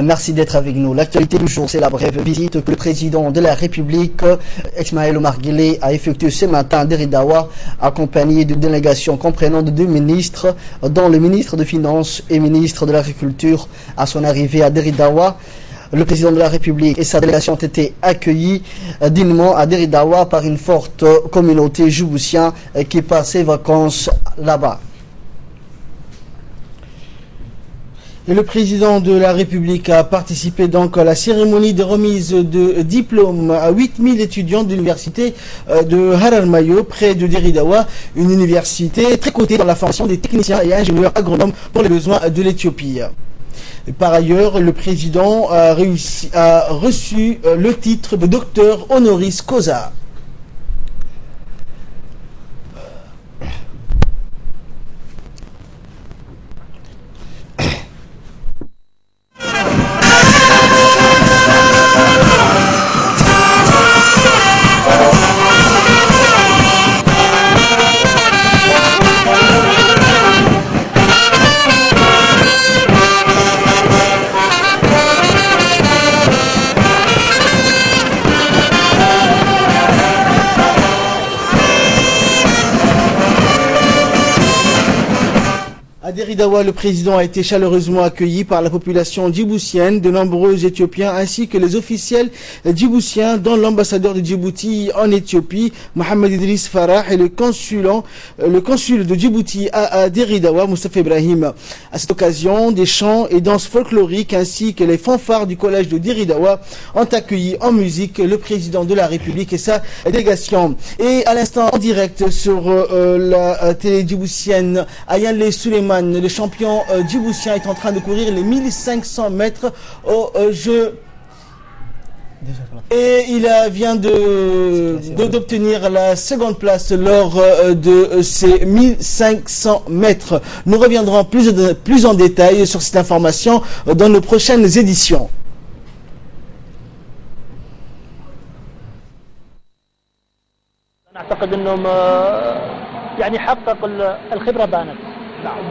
Merci d'être avec nous. L'actualité du jour, c'est la brève visite que le président de la République, Ismaël Omar Guelleh, a effectuée ce matin à Deridawa, accompagné d'une délégation comprenant de 2 ministres, dont le ministre des Finances et ministre de l'Agriculture. À son arrivée à Deridawa, le président de la République et sa délégation ont été accueillis dignement à Deridawa par une forte communauté djiboutienne qui passe ses vacances là-bas. Et le président de la République a participé donc à la cérémonie de remise de diplôme à 8000 étudiants de l'université de Haramayo, près de Deridawa, une université très cotée dans la formation des techniciens et ingénieurs agronomes pour les besoins de l'Éthiopie. Par ailleurs, le président a reçu le titre de docteur honoris causa. À Deridawa, le président a été chaleureusement accueilli par la population djiboutienne, de nombreux Éthiopiens ainsi que les officiels djiboutiens, dont l'ambassadeur de Djibouti en Éthiopie, Mohamed Idriss Farah, et le consul de Djibouti à Deridawa, Moustapha Ibrahim. À cette occasion, des chants et danses folkloriques ainsi que les fanfares du collège de Deridawa ont accueilli en musique le président de la République et sa délégation. Et à l'instant, en direct sur la télé djiboutienne, Ayale Suleiman, le champion djiboutien, est en train de courir les 1500 mètres au jeu. Et il vient d'obtenir la seconde place lors de ces 1500 mètres. Nous reviendrons plus en détail sur cette information dans nos prochaines éditions.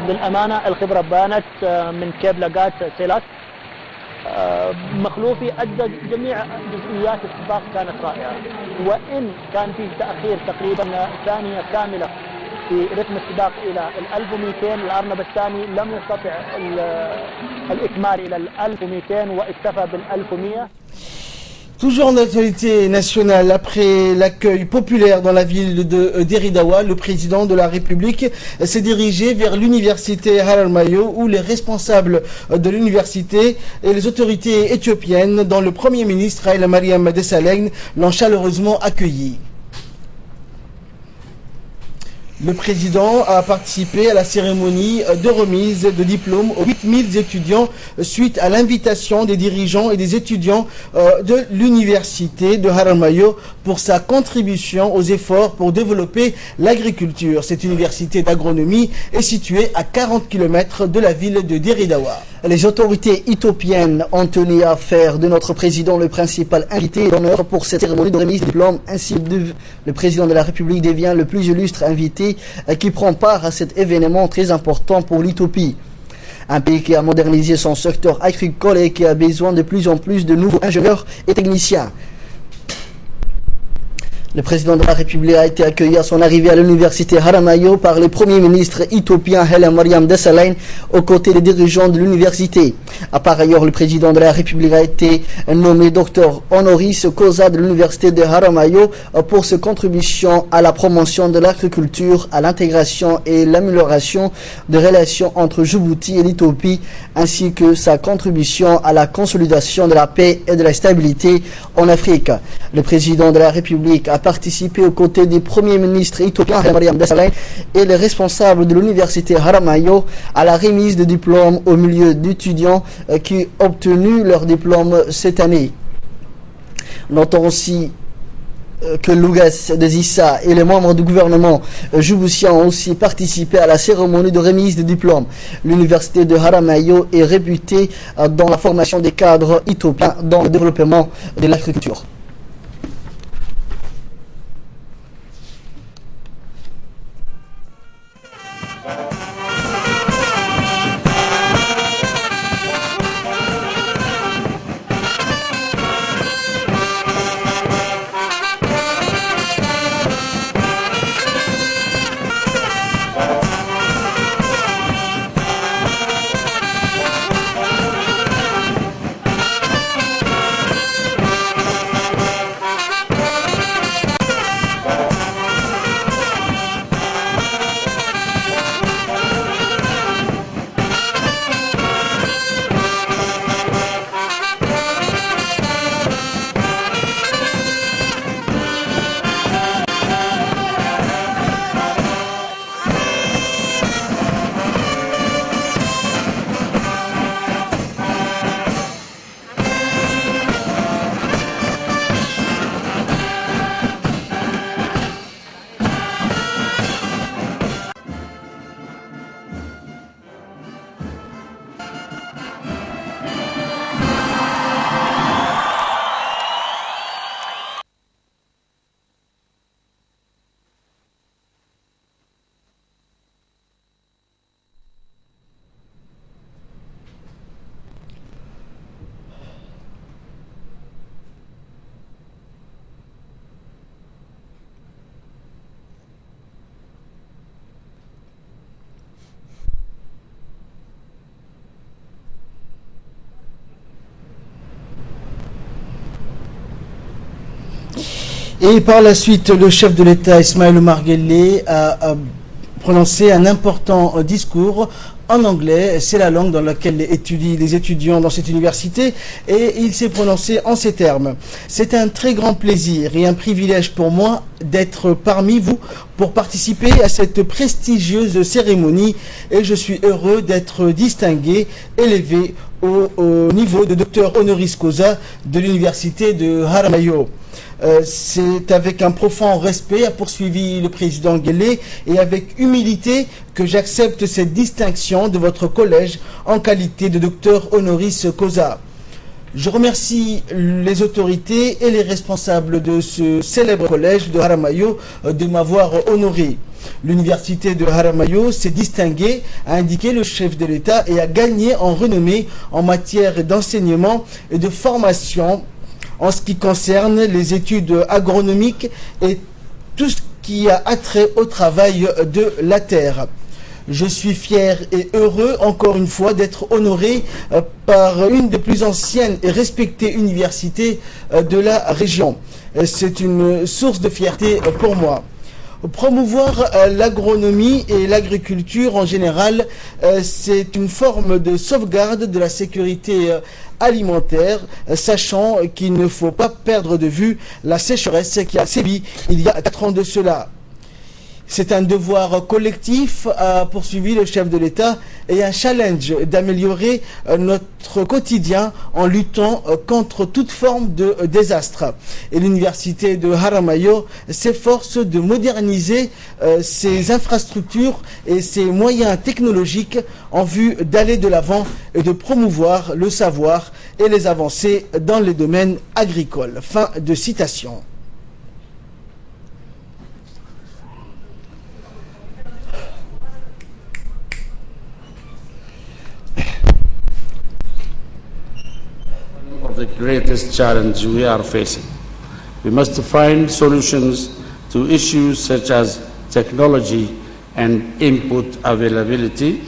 بالأمانة الخبرة بانت من كيبلغات سيلات مخلوفي أدى جميع جزئيات السباق كانت رائعة، وإن كان فيه تأخير تقريبا ثانية كاملة في رتم السباق إلى 1200. الأرنب الثاني لم يستطع الإكمال إلى 1200 واكتفى بال 1100. Toujours en actualité nationale, après l'accueil populaire dans la ville de Deridawa, le président de la République s'est dirigé vers l'université Haramayo, où les responsables de l'université et les autorités éthiopiennes, dont le premier ministre Haile Mariam Desalegn, l'ont chaleureusement accueilli. Le président a participé à la cérémonie de remise de diplôme aux 8000 étudiants suite à l'invitation des dirigeants et des étudiants de l'université de Haramayo pour sa contribution aux efforts pour développer l'agriculture. Cette université d'agronomie est située à 40 km de la ville de Deridawa. Les autorités éthiopiennes ont tenu à faire de notre président le principal invité d'honneur pour cette cérémonie de remise de diplôme. Ainsi, le président de la République devient le plus illustre invité qui prend part à cet événement très important pour l'Éthiopie. Un pays qui a modernisé son secteur agricole et qui a besoin de plus en plus de nouveaux ingénieurs et techniciens. Le président de la République a été accueilli à son arrivée à l'université Haramayo par le premier ministre éthiopien Haile Mariam Desalegn aux côtés des dirigeants de l'université. Par ailleurs, le président de la République a été nommé docteur honoris causa de l'université de Haramayo pour ses contributions à la promotion de l'agriculture, à l'intégration et l'amélioration des relations entre Djibouti et l'Éthiopie, ainsi que sa contribution à la consolidation de la paix et de la stabilité en Afrique. Le président de la République a participé aux côtés du premier ministre éthiopien Haile Mariam Desalegn et les responsables de l'université Haramayo à la remise de diplômes au milieu d'étudiants qui ont obtenu leur diplôme cette année. Notons aussi que Lougas de Zissa et les membres du gouvernement djiboutien ont aussi participé à la cérémonie de remise de diplôme. L'université de Haramayo est réputée dans la formation des cadres éthiopiens dans le développement de l'agriculture. Et par la suite, le chef de l'État, Ismaël Omar Guelleh, a prononcé un important discours en anglais. C'est la langue dans laquelle étudient les étudiants dans cette université, et il s'est prononcé en ces termes. C'est un très grand plaisir et un privilège pour moi d'être parmi vous pour participer à cette prestigieuse cérémonie, et je suis heureux d'être distingué, élevé au niveau de docteur honoris causa de l'université de Haramayo. C'est avec un profond respect, a poursuivi le président Guelleh, et avec humilité que j'accepte cette distinction de votre collège en qualité de docteur honoris causa. Je remercie les autorités et les responsables de ce célèbre collège de Haramayo de m'avoir honoré. L'université de Haramayo s'est distinguée, a indiqué le chef de l'État, et a gagné en renommée en matière d'enseignement et de formation en ce qui concerne les études agronomiques et tout ce qui a attrait au travail de la terre. Je suis fier et heureux, encore une fois, d'être honoré par une des plus anciennes et respectées universités de la région. C'est une source de fierté pour moi. Promouvoir l'agronomie et l'agriculture en général, c'est une forme de sauvegarde de la sécurité alimentaire, sachant qu'il ne faut pas perdre de vue la sécheresse qui a sévi il y a 4 ans de cela. C'est un devoir collectif, a poursuivi le chef de l'État, et un challenge d'améliorer notre quotidien en luttant contre toute forme de désastre. Et l'université de Haramayo s'efforce de moderniser ses infrastructures et ses moyens technologiques en vue d'aller de l'avant et de promouvoir le savoir et les avancées dans les domaines agricoles. Fin de citation. Of the greatest challenge we are facing. We must find solutions to issues such as technology and input availability,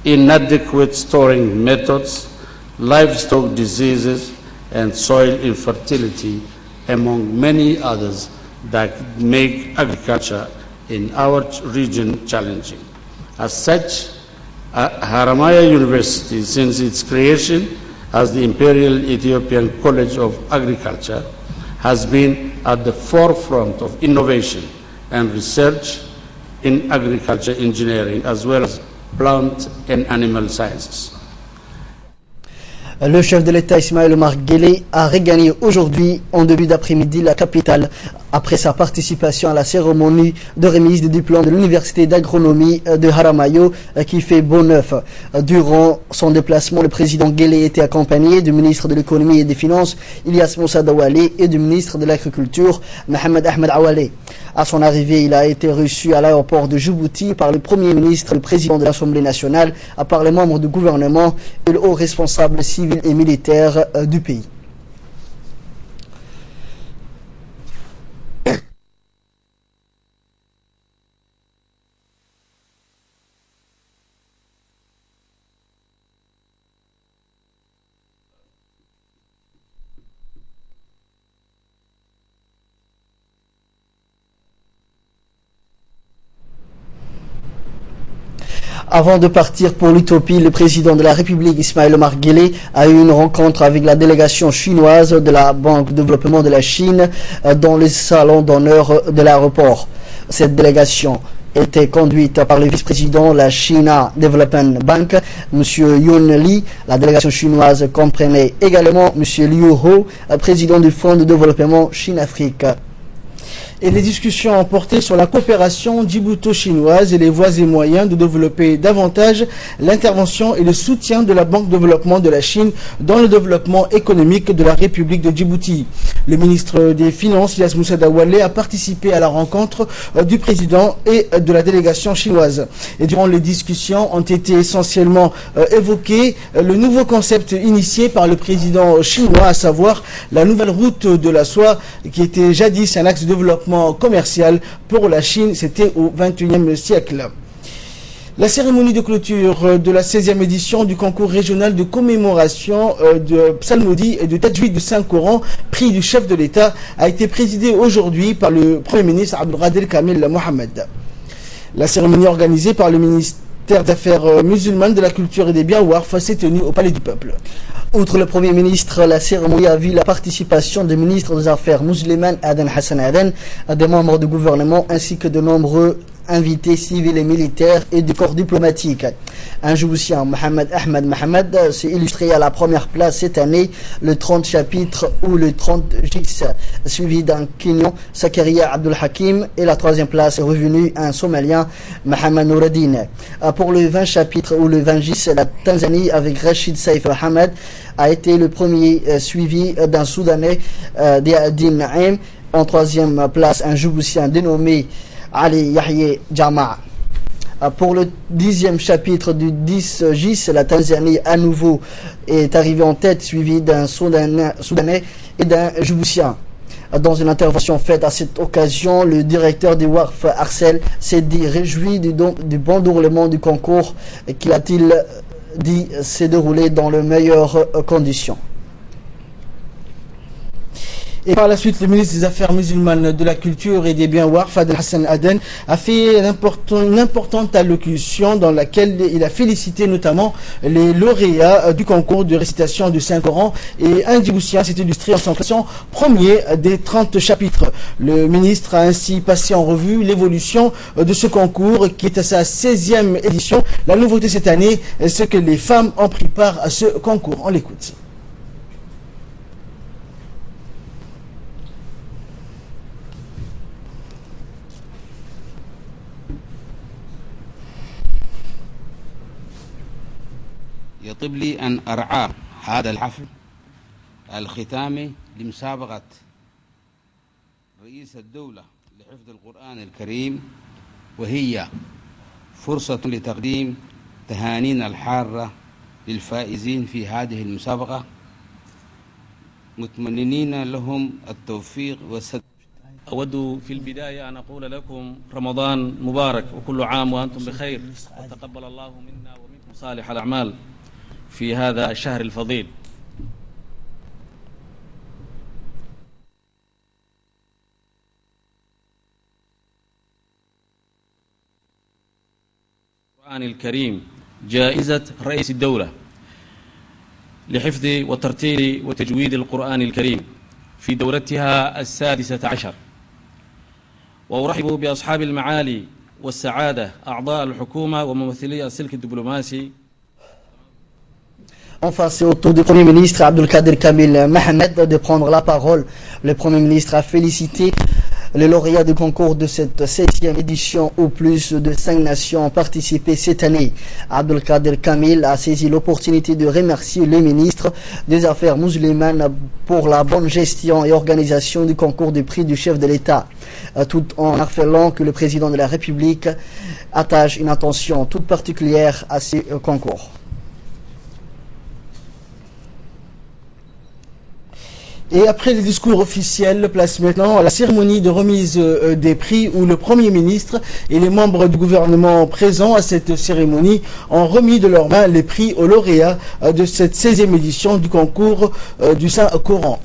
inadequate storing methods, livestock diseases, and soil infertility, among many others that make agriculture in our region challenging. As such, Haramaya University, since its creation as the Imperial Ethiopian College of Agriculture, has been at the forefront of innovation and research in agriculture engineering, as well as plant and animal sciences. Le chef de l'État Ismaël Omar Guelleh a regagné aujourd'hui en début d'après-midi la capitale après sa participation à la cérémonie de remise des diplômes de l'université d'agronomie de Haramayo qui fait beau neuf. Durant son déplacement, le président Guelleh était accompagné du ministre de l'économie et des finances Ilyas Moussa Dawale et du ministre de l'agriculture Mohamed Ahmed Awale. À son arrivée, il a été reçu à l'aéroport de Djibouti par le premier ministre, le président de l'Assemblée nationale, par les membres du gouvernement et le haut responsable civil et militaire du pays. Avant de partir pour l'Utopie, le président de la République, Ismaël Omar Guelleh, a eu une rencontre avec la délégation chinoise de la Banque de développement de la Chine dans le salon d'honneur de l'aéroport. Cette délégation était conduite par le vice-président de la China Development Bank, M. Yun Li. La délégation chinoise comprenait également M. Liu Ho, président du Fonds de développement Chine-Afrique. Et les discussions ont porté sur la coopération djibouto-chinoise et les voies et moyens de développer davantage l'intervention et le soutien de la Banque de développement de la Chine dans le développement économique de la République de Djibouti. Le ministre des Finances, Ilyas Moussa Dawale, a participé à la rencontre du président et de la délégation chinoise. Et durant les discussions ont été essentiellement évoqués le nouveau concept initié par le président chinois, à savoir la nouvelle route de la soie qui était jadis un axe de développement commercial pour la Chine, c'était au XXIe siècle. La cérémonie de clôture de la 16e édition du concours régional de commémoration de psalmodie et de tajwid du Saint-Coran, prix du chef de l'État, a été présidée aujourd'hui par le Premier ministre Abdelkader Kamil Mohamed. La cérémonie organisée par le ministère des Affaires musulmanes, de la Culture et des Biens Warf s'est tenue au Palais du Peuple. Outre le Premier ministre, la cérémonie a vu la participation du ministre des Affaires musulmanes Aden Hassan Aden, des membres du gouvernement ainsi que de nombreux invités civils et militaires et du corps diplomatique. Un Djiboutien, Mohamed Ahmed Mohamed, s'est illustré à la première place cette année, le 30 chapitres ou le 30 gis, suivi d'un Kenyan, Zakaria Abdul Hakim, et la troisième place est revenue un Somalien, Mohamed Noureddin. Pour le 20 chapitres ou le 20 gis, la Tanzanie avec Rachid Saif Mohamed a été le premier, suivi d'un Soudanais, Diadin Naim. En troisième place, un Djiboutien dénommé Ali Yahye Jama'. Pour le 10e chapitre du 10 gis, la Tanzanie à nouveau est arrivée en tête, suivie d'un Soudanais et d'un Djiboutien. Dans une intervention faite à cette occasion, le directeur du WARF, Arcel, s'est dit réjoui du bon déroulement du concours qu'il a-t-il dit s'est déroulé dans les meilleures conditions. Et par la suite, le ministre des Affaires musulmanes, de la Culture et des Biens Warf, Adel Hassan Aden, a fait une importante allocution dans laquelle il a félicité notamment les lauréats du concours de récitation du Saint-Coran, et un Djiboutien s'est illustré en s'en classant premier des 30 chapitres. Le ministre a ainsi passé en revue l'évolution de ce concours qui est à sa 16e édition. La nouveauté cette année, c'est que les femmes ont pris part à ce concours. On l'écoute. يطيب لي أن أرعى هذا الحفل الختامي لمسابقة رئيس الدولة لحفظ القرآن الكريم، وهي فرصة لتقديم تهانينا الحارة للفائزين في هذه المسابقة، متمنين لهم التوفيق والسداد. أود في البداية أن أقول لكم رمضان مبارك وكل عام وأنتم بخير، وتقبل الله منا ومنكم صالح الأعمال في هذا الشهر الفضيل. القرآن الكريم جائزة رئيس الدولة لحفظ وترتيل وتجويد القرآن الكريم في دورتها 16. وأرحب بأصحاب المعالي والسعادة أعضاء الحكومة وممثلي السلك الدبلوماسي. Enfin, c'est au tour du Premier ministre Abdelkader Kamil Mohamed de prendre la parole. Le Premier ministre a félicité les lauréats du concours de cette 16e édition où plus de 5 nations ont participé cette année. Abdelkader Kamil a saisi l'opportunité de remercier le ministre des Affaires musulmanes pour la bonne gestion et organisation du concours du prix du chef de l'État, tout en rappelant que le président de la République attache une attention toute particulière à ces concours. Et après le discours officiel, place maintenant à la cérémonie de remise des prix où le Premier ministre et les membres du gouvernement présents à cette cérémonie ont remis de leurs mains les prix aux lauréats de cette 16e édition du concours du Saint-Coran.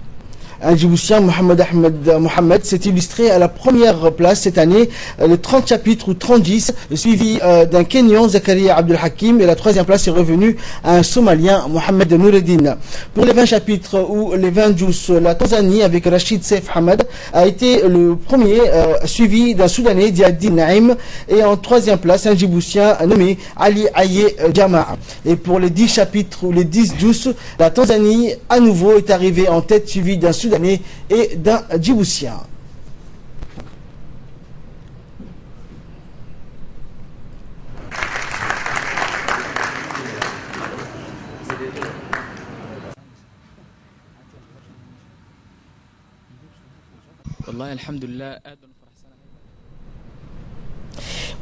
Un Djiboutien, Mohamed Ahmed Mohamed, s'est illustré à la première place cette année, le 30 chapitres ou 30 gis, suivi d'un Kenyan, Zakaria Abdul Hakim, et la troisième place est revenue à un Somalien, Mohamed Noureddin. Pour les 20 chapitres ou les 20 jus, la Tanzanie, avec Rachid Saif Hamad, a été le premier, suivi d'un Soudanais, Diadin Naim, et en troisième place, un Djiboutien nommé Ali Yahye Jama'. Et pour les 10 chapitres ou les 10 jus, la Tanzanie, à nouveau, est arrivée en tête, suivi d'un Soudanais et d'un Djiboutien.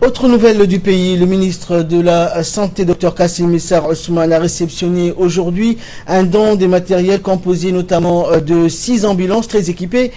Autre nouvelle du pays, le ministre de la Santé, Dr Kassim Issa Ousmane, a réceptionné aujourd'hui un don des matériels composés notamment de 6 ambulances très équipées,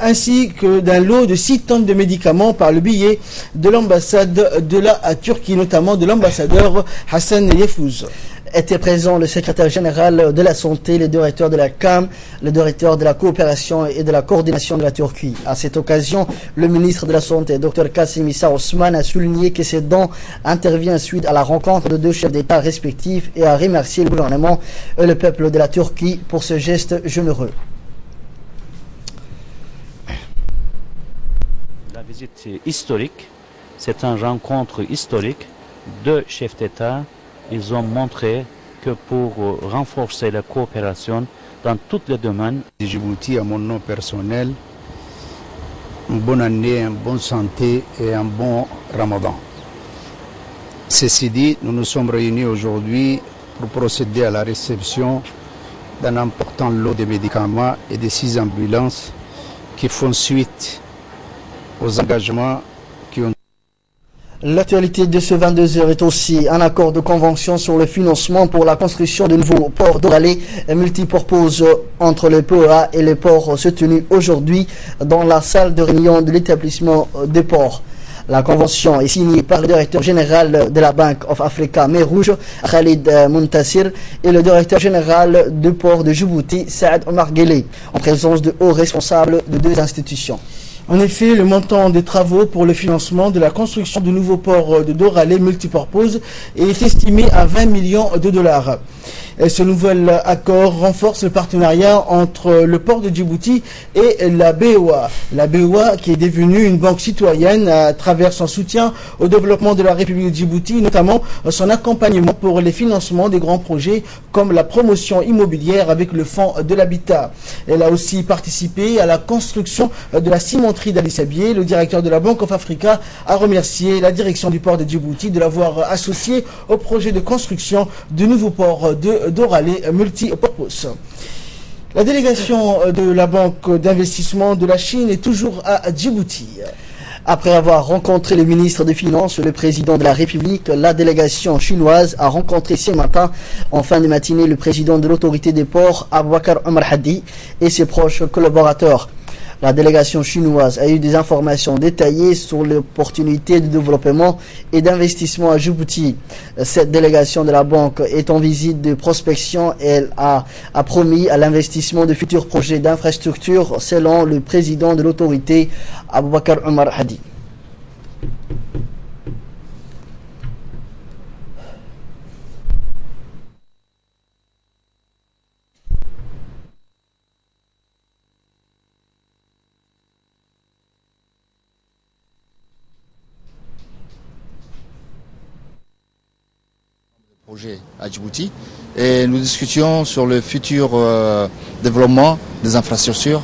ainsi que d'un lot de 6 tonnes de médicaments par le biais de l'ambassade de la Turquie, notamment de l'ambassadeur Hassan Yefouz. Était présent le secrétaire général de la santé, le directeur de la CAM, le directeur de la coopération et de la coordination de la Turquie. À cette occasion, le ministre de la Santé, Dr Kassim Issa Ousmane, a souligné que ces dons interviennent suite à la rencontre de 2 chefs d'État respectifs et a remercié le gouvernement et le peuple de la Turquie pour ce geste généreux. La visite est historique, c'est une rencontre historique. 2 chefs d'État. Ils ont montré que pour renforcer la coopération dans tous les domaines. Djibouti, à mon nom personnel, une bonne année, une bonne santé et un bon Ramadan. Ceci dit, nous nous sommes réunis aujourd'hui pour procéder à la réception d'un important lot de médicaments et de 6 ambulances qui font suite aux engagements qui ont. L'actualité de ce 22h est aussi un accord de convention sur le financement pour la construction de nouveaux ports d'Oralé multipurpose entre le PEA et les ports se tenus aujourd'hui dans la salle de réunion de l'établissement des ports. La convention est signée par le directeur général de la Bank of Africa, Mer Rouge, Khalid Muntasir, et le directeur général du port de Djibouti, Saad Omar Guelleh, en présence de hauts responsables de 2 institutions. En effet, le montant des travaux pour le financement de la construction du nouveau port de Doralé multipurpose est estimé à 20 millions de dollars. Et ce nouvel accord renforce le partenariat entre le port de Djibouti et la BOA. La BOA qui est devenue une banque citoyenne à travers son soutien au développement de la République de Djibouti, notamment son accompagnement pour les financements des grands projets comme la promotion immobilière avec le fonds de l'habitat. Elle a aussi participé à la construction de la cimenterie d'Ali Sabié. Le directeur de la Bank of Africa a remercié la direction du port de Djibouti de l'avoir associé au projet de construction du nouveau port de Doralé multipurpose. La délégation de la Banque d'investissement de la Chine est toujours à Djibouti. Après avoir rencontré le ministre des Finances et le président de la République, la délégation chinoise a rencontré ce matin, en fin de matinée, le président de l'autorité des ports, Aboubakar Omar Hadi, et ses proches collaborateurs. La délégation chinoise a eu des informations détaillées sur l'opportunité de développement et d'investissement à Djibouti. Cette délégation de la banque est en visite de prospection et elle a promis à l'investissement de futurs projets d'infrastructure selon le président de l'autorité, Aboubakar Omar Hadi. Projet à Djibouti et nous discutions sur le futur développement des infrastructures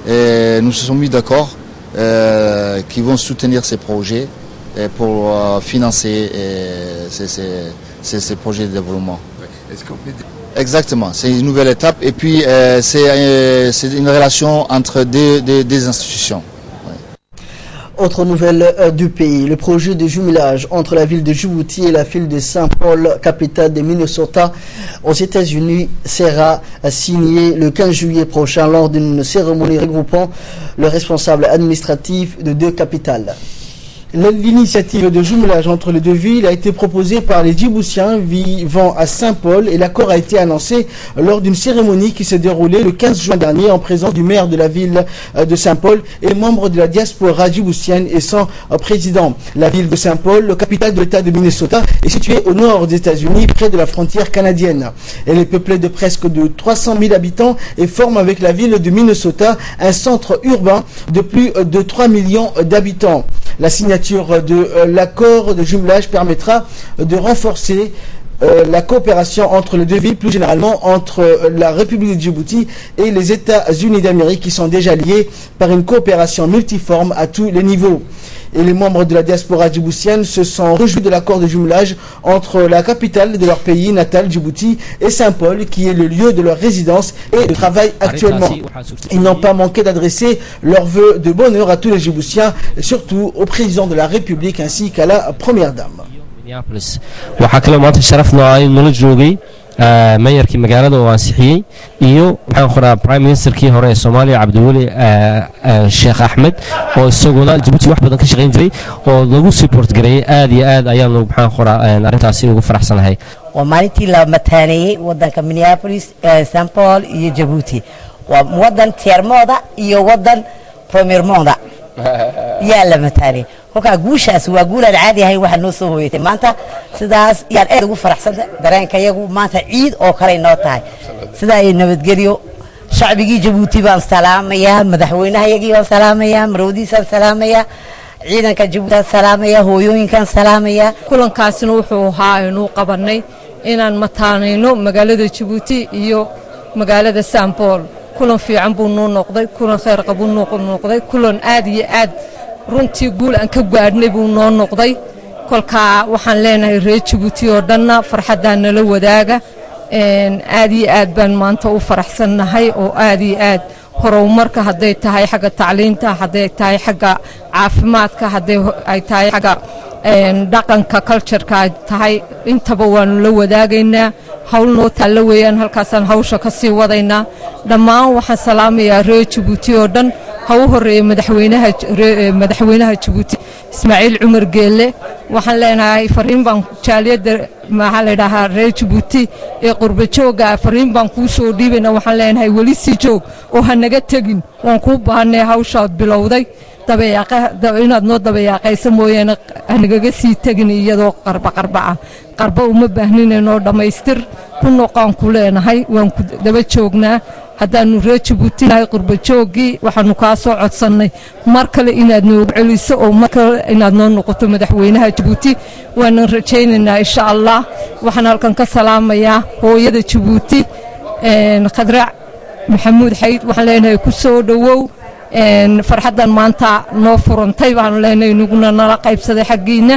et nous nous sommes mis d'accord qui vont soutenir ces projets pour financer ces projets de développement. Exactement, c'est une nouvelle étape et puis c'est une relation entre des institutions. Autre nouvelle du pays, le projet de jumelage entre la ville de Djibouti et la ville de Saint-Paul, capitale de Minnesota, aux États-Unis, sera signé le 15 juillet prochain lors d'une cérémonie regroupant le responsable administratif de 2 capitales. L'initiative de jumelage entre les 2 villes a été proposée par les Djiboutiens vivant à Saint-Paul et l'accord a été annoncé lors d'une cérémonie qui s'est déroulée le 15 juin dernier en présence du maire de la ville de Saint-Paul et membres de la diaspora djiboutienne et son président. La ville de Saint-Paul, le capitale de l'État de Minnesota, est située au nord des États-Unis, près de la frontière canadienne. Elle est peuplée de presque 300 000 habitants et forme avec la ville de Minnesota un centre urbain de plus de 3 millions d'habitants. La signature de l'accord de jumelage permettra de renforcer la coopération entre les 2 villes, plus généralement entre la République de Djibouti et les États-Unis d'Amérique qui sont déjà liés par une coopération multiforme à tous les niveaux. Et les membres de la diaspora djiboutienne se sont réjouis de l'accord de jumelage entre la capitale de leur pays natal, Djibouti, et Saint-Paul, qui est le lieu de leur résidence et de travail actuellement. Ils n'ont pas manqué d'adresser leurs vœux de bonheur à tous les Djiboutiens, surtout au président de la République ainsi qu'à la première dame. mayorkii magaalada oo ansixiyay iyo waxaan qoraa prime ministerkii hore ee Soomaaliya Cabdiweli Sheekh Ahmed oo isaguna Djibouti wax badan ka shaqeyn jiray oo lagu support gareeyay aad iyo aad ayaan waxaan qoraa arintaasi ugu faraxsanahay waa maalintii la mataanayay wadanka Minneapolis St Paul iyo Djibouti waa wadan tiermooda iyo wadan premiermooda yaa la mataanay halka guushaas waa guul aan caadi ahayn waxa noo soo hooyatay maanta sidaas yaan aad ugu faraxsanahay dareenkayagu maanta ciid oo kale noo tahay sida ay nabadgeliyo shacbigii Djibouti baan salaamayaa madaxweynahayagii baan salaamayaa marwadiisaan salaamayaa ciidanka Djibouti salaamayaa hooyooyinkan salaamayaa kulankaasina wuxuu ahaa inuu qabanay inaan mataanayno magaalada Djibouti iyo magaalada St Paul kulan fiican buu noo noqday kulan khayr qabu noo noqday kulan aad iyo aad runtii guul aan ka gaadhnay buu noo noqday kolka waxaan leenahay reer Djibouti oo dhanna farxadana la wadaaga aad iyo aad baan maanta u faraxsanahay oo aad iyo aad horumarka haday tahay xagga tacliinta haday tahay xagga caafimaadka haday ay tahay xagga dhaqanka culture-ka tahay intaba waan la wadaagaynaa hawl noo taala weeyaan halkaasaan hawsha ka sii wadaynaa dhammaan waxaan salaamayaa reer Djibouti oo dhan ha u horeeyay madaxweynaha Djibouti Ismaaciil Cumar Geelle waxaan leenahay fariin baan jaaliyada maxaa la yiraahdaa reer Djibouti ee qurba jooga fariin baan ku soo dhiibana waxaan leenahay wali si joog oo hanaga tagin waan ku baahnay hawsha bilowday inaad noo dabayaaqaysa mooyeen anigaga sii tagin iyadoo qarba uma baahninayno dhamaystir ku noqon ku leenahay waan ku daba joognaa haddaanu reer Djibouti nahay qurba joogii waxaanu ka soo codsanay mar kale inaad noo celiso oo mar kale inaad noo noqoto madaxweynaha Djibouti waan rajaynaynaa insha Allah waxaan halkan ka salaamayaa hooyada Djibouti Khadra Maxamuud Xayd waxaan leenahay ku soo dhawow farxadan maanta noo furantay baan leenahay nuguna nala qaybsaday xaqiina.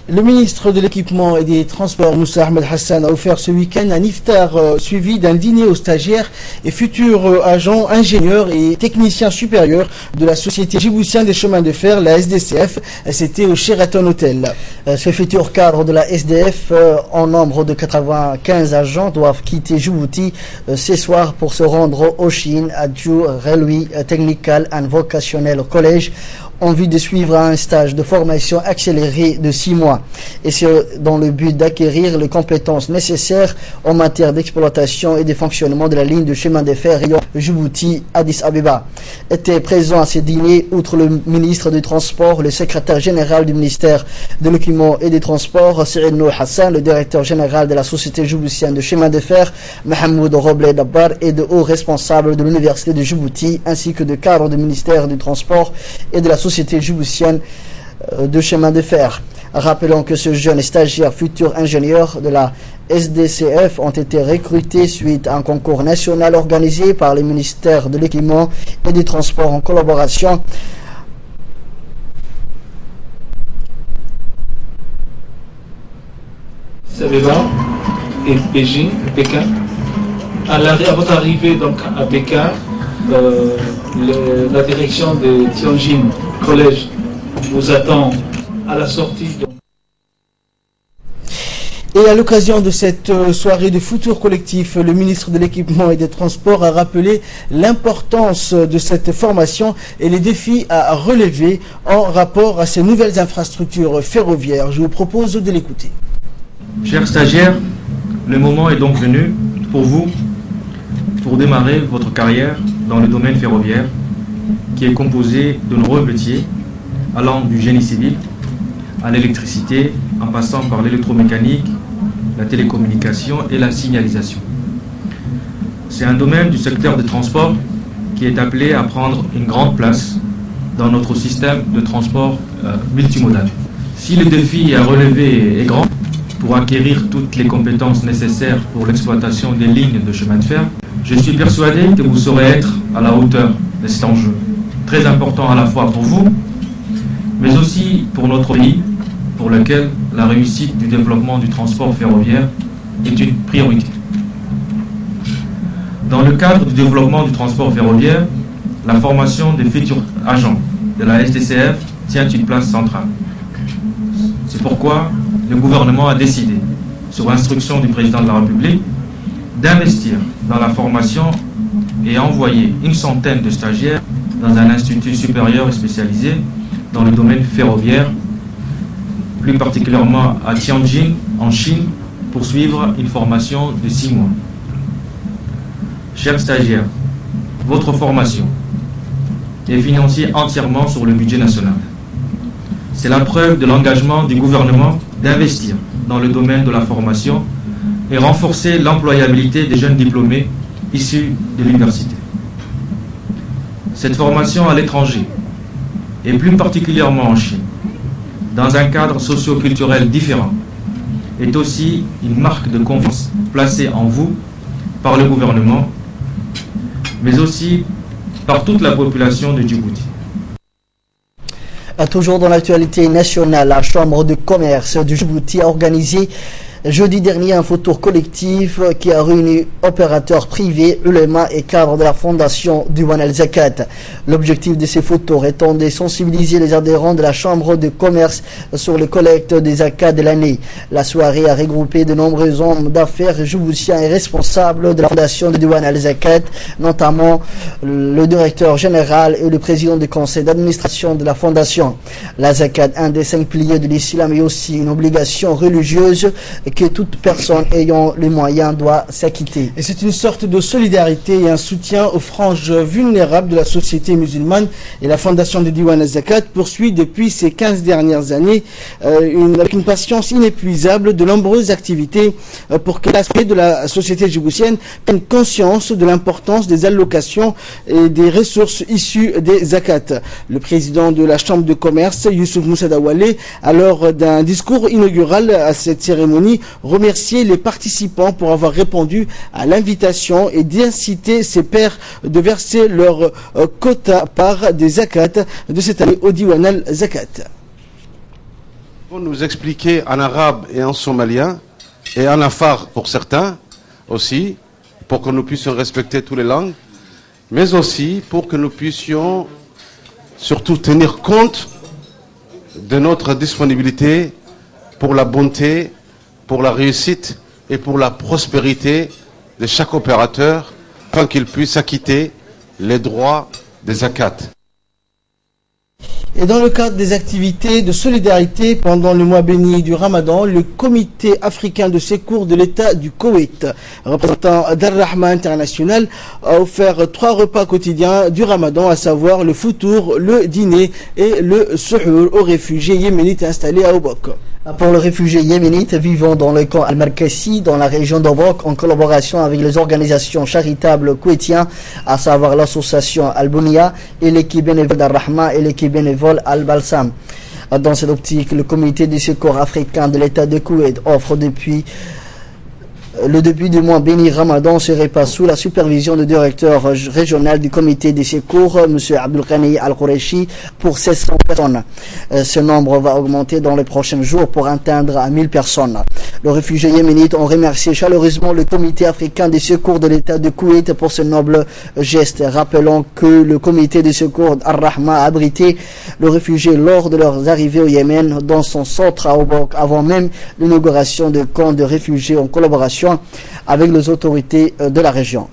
Le ministre de l'Équipement et des Transports, Moussa Ahmed Hassan, a offert ce week-end un iftar suivi d'un dîner aux stagiaires et futurs agents, ingénieurs et techniciens supérieurs de la Société djiboutienne des chemins de fer, la SDCF. C'était au Sheraton Hotel. Ce futur cadre de la SDF, en nombre de 95 agents, doivent quitter Djibouti ce soir pour se rendre au Chine, à Djou Railway Technical and Vocational College, en vue de suivre un stage de formation accélérée de 6 mois. Et c'est dans le but d'acquérir les compétences nécessaires en matière d'exploitation et de fonctionnement de la ligne de chemin de fer Djibouti-Addis Abeba. Était présent à ce dîner, outre le ministre des Transports, le secrétaire général du ministère de l'Équipement et des Transports, Saïd Nour Hassan, le directeur général de la Société djiboutienne de chemin de fer, Mohamed Roble Dabbar, et de hauts responsables de l'Université de Djibouti, ainsi que de cadres du ministère du Transport et de la Société djiboutienne de chemin de fer. Rappelons que ce jeune stagiaire futur ingénieur de la SDCF ont été recrutés suite à un concours national organisé par le ministère de l'Équipement et des Transports en collaboration Abeba et Beijing, Pékin. À votre arrivée donc à Pékin, la direction de Tianjin College vous attend à la sortie. Et à l'occasion de cette soirée de futur collectif, le ministre de l'Équipement et des Transports a rappelé l'importance de cette formation et les défis à relever en rapport à ces nouvelles infrastructures ferroviaires. Je vous propose de l'écouter. Chers stagiaires, le moment est donc venu pour vous pour démarrer votre carrière dans le domaine ferroviaire qui est composé de nombreux métiers allant du génie civil à l'électricité en passant par l'électromécanique, la télécommunication et la signalisation. C'est un domaine du secteur des transports qui est appelé à prendre une grande place dans notre système de transport multimodal. Si le défi à relever est grand pour acquérir toutes les compétences nécessaires pour l'exploitation des lignes de chemin de fer, je suis persuadé que vous saurez être à la hauteur de cet enjeu, très important à la fois pour vous mais aussi pour notre pays, pour lequel la réussite du développement du transport ferroviaire est une priorité. Dans le cadre du développement du transport ferroviaire, la formation des futurs agents de la STCF tient une place centrale. C'est pourquoi le gouvernement a décidé, sur instruction du président de la République, d'investir dans la formation et envoyer une centaine de stagiaires dans un institut supérieur et spécialisé dans le domaine ferroviaire, plus particulièrement à Tianjin, en Chine, pour suivre une formation de 6 mois. Chers stagiaires, votre formation est financée entièrement sur le budget national. C'est la preuve de l'engagement du gouvernement d'investir dans le domaine de la formation et renforcer l'employabilité des jeunes diplômés issus de l'université. Cette formation à l'étranger, et plus particulièrement en Chine, dans un cadre socio-culturel différent, est aussi une marque de confiance placée en vous par le gouvernement, mais aussi par toute la population de Djibouti. Toujours dans l'actualité nationale, la Chambre de commerce de Djibouti a organisé jeudi dernier un photo collectif qui a réuni opérateurs privés, ulémas et cadres de la fondation Diwan al-Zakat. L'objectif de ces photos étant de sensibiliser les adhérents de la Chambre de commerce sur les collectes des zakats de l'année. La soirée a regroupé de nombreux hommes d'affaires djiboutiens et responsables de la fondation de Diwan al-Zakat, notamment le directeur général et le président du conseil d'administration de la fondation. La zakat, un des 5 piliers de l'islam, est aussi une obligation religieuse que toute personne ayant les moyens doit s'acquitter. Et c'est une sorte de solidarité et un soutien aux franges vulnérables de la société musulmane. Et la fondation de Diwan al-Zakat poursuit depuis ces 15 dernières années avec une patience inépuisable de nombreuses activités pour que l'aspect de la société djiboutienne prenne conscience de l'importance des allocations et des ressources issues des zakats. Le président de la Chambre de commerce, Youssouf Moussa Dawale, à lors d'un discours inaugural à cette cérémonie, remercier les participants pour avoir répondu à l'invitation et d'inciter ces pairs de verser leur quota part des zakats de cette année au Diwan al-Zakat. Pour nous expliquer en arabe et en somalien et en afar pour certains aussi, pour que nous puissions respecter toutes les langues, mais aussi pour que nous puissions surtout tenir compte de notre disponibilité pour la bonté, pour la réussite et pour la prospérité de chaque opérateur, afin qu'il puisse acquitter les droits des zakats. Et dans le cadre des activités de solidarité pendant le mois béni du Ramadan, le comité africain de secours de l'État du Koweït, représentant d'Al-Rahma International, a offert 3 repas quotidiens du Ramadan, à savoir le foutour, le dîner et le suhour aux réfugiés yéménites installés à Obok. Pour les réfugiés yéménites vivant dans le camp Al-Markassi, dans la région d'Obok, en collaboration avec les organisations charitables koweïtiennes, à savoir l'association Al-Bounia et l'équipe bénévole d'Al-Rahma et l'équipe bénévole Al-Balsam. Dans cette optique, le comité de secours africain de l'État de Koweït offre depuis le début du mois béni Ramadan se repasse sous la supervision du directeur régional du comité des secours, M. Abdulghani Al-Qureshi, pour 700 personnes. Ce nombre va augmenter dans les prochains jours pour atteindre à 1000 personnes. Les réfugiés yéménites ont remercié chaleureusement le comité africain des secours de l'État de Koweït pour ce noble geste. Rappelons que le comité des secours Al-Rahma a abrité les réfugiés lors de leur arrivée au Yémen dans son centre à Obok, avant même l'inauguration de camps de réfugiés en collaboration avec les autorités de la région.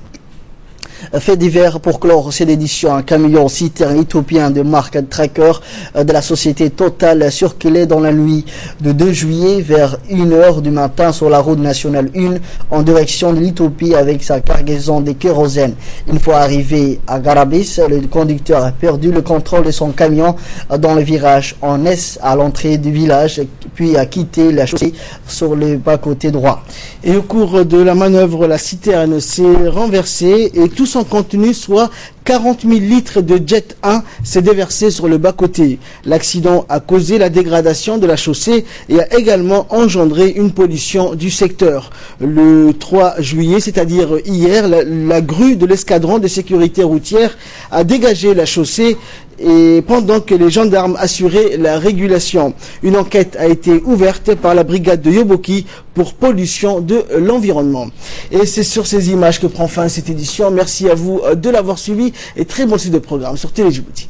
Fait divers pour clore cette édition, un camion citerne éthiopien de marque Tracker de la société Total circulait dans la nuit de 2 juillet vers 1h du matin sur la route nationale 1 en direction de l'Éthiopie avec sa cargaison de kérosène. Une fois arrivé à Garabis, le conducteur a perdu le contrôle de son camion dans le virage en S à l'entrée du village, puis a quitté la chaussée sur le bas-côté droit. Et au cours de la manœuvre, la citerne s'est renversée et tout son contenu, soit 40 000 litres de Jet 1, s'est déversé sur le bas-côté. L'accident a causé la dégradation de la chaussée et a également engendré une pollution du secteur. Le 3 juillet, c'est-à-dire hier, la grue de l'escadron de sécurité routière a dégagé la chaussée et pendant que les gendarmes assuraient la régulation. Une enquête a été ouverte par la brigade de Yoboki pour pollution de l'environnement. Et c'est sur ces images que prend fin cette édition. Merci à vous de l'avoir suivi et très bon suite de programme sur Télé Djibouti.